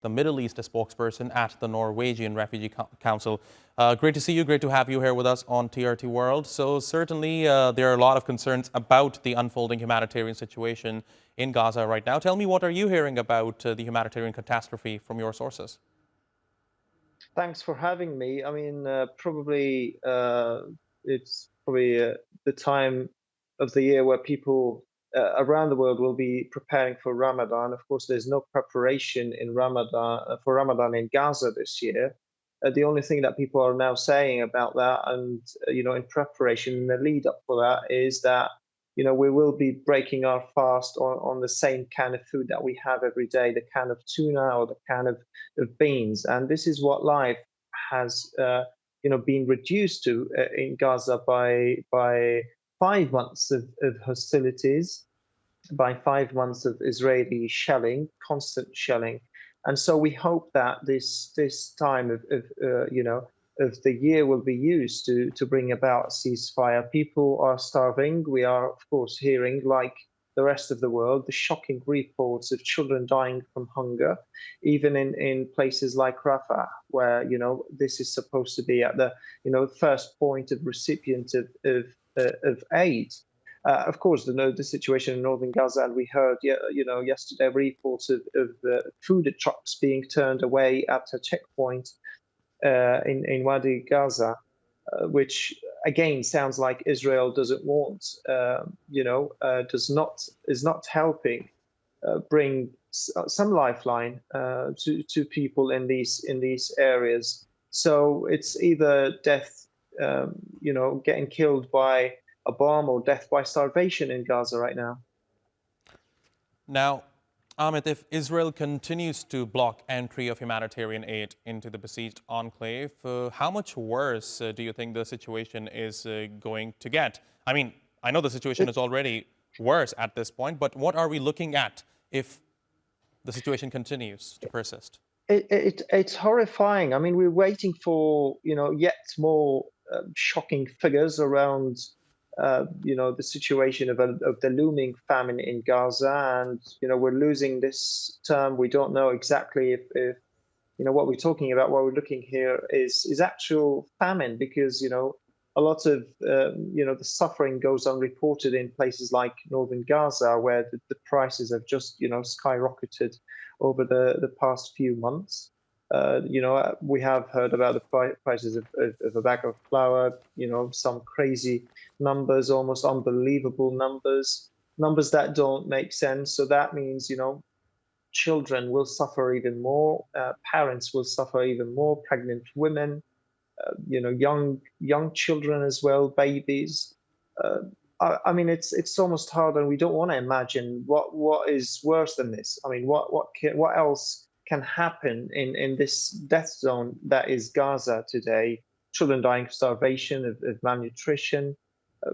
the Middle East spokesperson at the Norwegian Refugee Council. Great to see you. Great to have you here with us on TRT World. So certainly there are a lot of concerns about the unfolding humanitarian situation in Gaza right now. Tell me, what are you hearing about the humanitarian catastrophe from your sources? Thanks for having me. I mean, probably it's probably the time of the year where people around the world will be preparing for Ramadan. Of course, there's no preparation in Ramadan for Ramadan in Gaza this year. The only thing that people are now saying about that, and in preparation, in the lead up for that, is that we will be breaking our fast on the same kind of food that we have every day, the can of tuna or the can of beans. And this is what life has, been reduced to in Gaza by 5 months of hostilities, by 5 months of Israeli shelling, constant shelling. And so we hope that this time of the year will be used to bring about a ceasefire. People are starving. We are, of course, hearing, like the rest of the world, the shocking reports of children dying from hunger, even in places like Rafah, where this is supposed to be at the first point of recipient of aid. Of course, the situation in northern Gaza, and we heard, yesterday reports of food trucks being turned away at a checkpoint in Wadi Gaza, which again sounds like Israel doesn't want, is not helping bring some lifeline to people in these areas. So it's either death, getting killed by a bomb, or death by starvation in Gaza right now. Now, Ahmed, if Israel continues to block entry of humanitarian aid into the besieged enclave, how much worse do you think the situation is going to get? I mean, I know the situation is already worse at this point, but what are we looking at if the situation continues to persist? It's horrifying. I mean, we're waiting for yet more shocking figures around the situation of the looming famine in Gaza, and we're losing this term. We don't know exactly if what we're talking about. What we're looking here is actual famine, because a lot of the suffering goes unreported in places like northern Gaza, where the prices have just skyrocketed over the past few months. We have heard about the prices of a bag of flour, some crazy numbers, almost unbelievable numbers that don't make sense. So that means, children will suffer even more, parents will suffer even more, pregnant women, young children as well, babies. I mean, it's almost hard, and we don't want to imagine what is worse than this. I mean, what else can happen in this death zone that is Gaza today? Children dying of starvation, of malnutrition,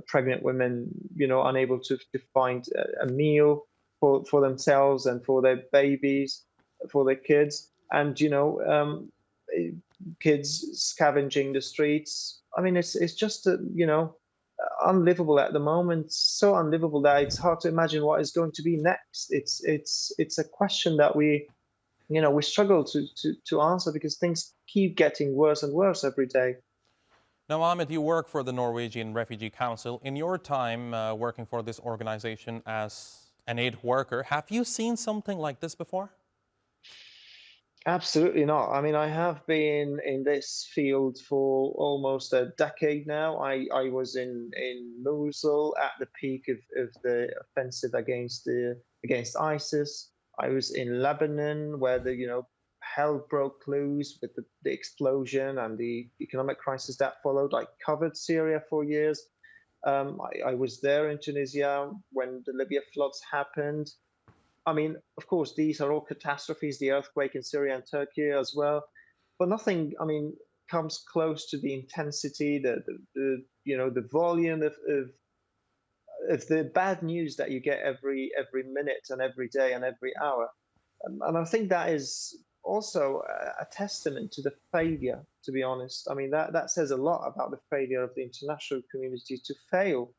pregnant women, unable to find a meal for themselves and for their babies, for their kids, and kids scavenging the streets. I mean, it's just unlivable at the moment. So unlivable that it's hard to imagine what is going to be next. It's a question that we struggle to answer, because things keep getting worse and worse every day. Now, Ahmed, you work for the Norwegian Refugee Council. In your time working for this organization as an aid worker, have you seen something like this before? Absolutely not. I mean, I have been in this field for almost a decade now. I was in Mosul at the peak of the offensive against ISIS. I was in Lebanon, where the hell broke loose with the explosion and the economic crisis that followed. I covered Syria for years. I was there in Tunisia when the Libya floods happened. I mean, of course, these are all catastrophes, the earthquake in Syria and Turkey as well, but nothing, I mean, comes close to the intensity, the volume of the bad news that you get every minute and every day and every hour. And I think that is also a testament to the failure, to be honest. I mean, that says a lot about the failure of the international community to fail,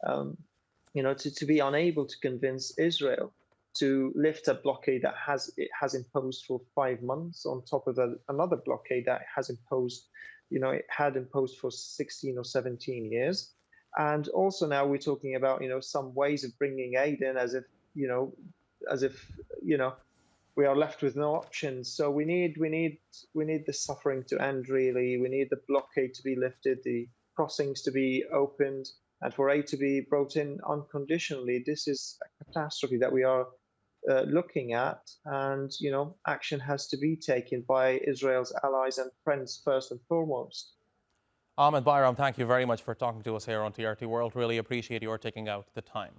to be unable to convince Israel. to lift a blockade that it has imposed for 5 months on top of another blockade that it has imposed, it had imposed for 16 or 17 years. And also now we're talking about, some ways of bringing aid in as if, we are left with no options. So we need the suffering to end, really. We need the blockade to be lifted, the crossings to be opened, and for aid to be brought in unconditionally. This is a catastrophe that we are looking at, and action has to be taken by Israel's allies and friends first and foremost. Ahmed Bayram, thank you very much for talking to us here on TRT World. Really appreciate your taking out the time.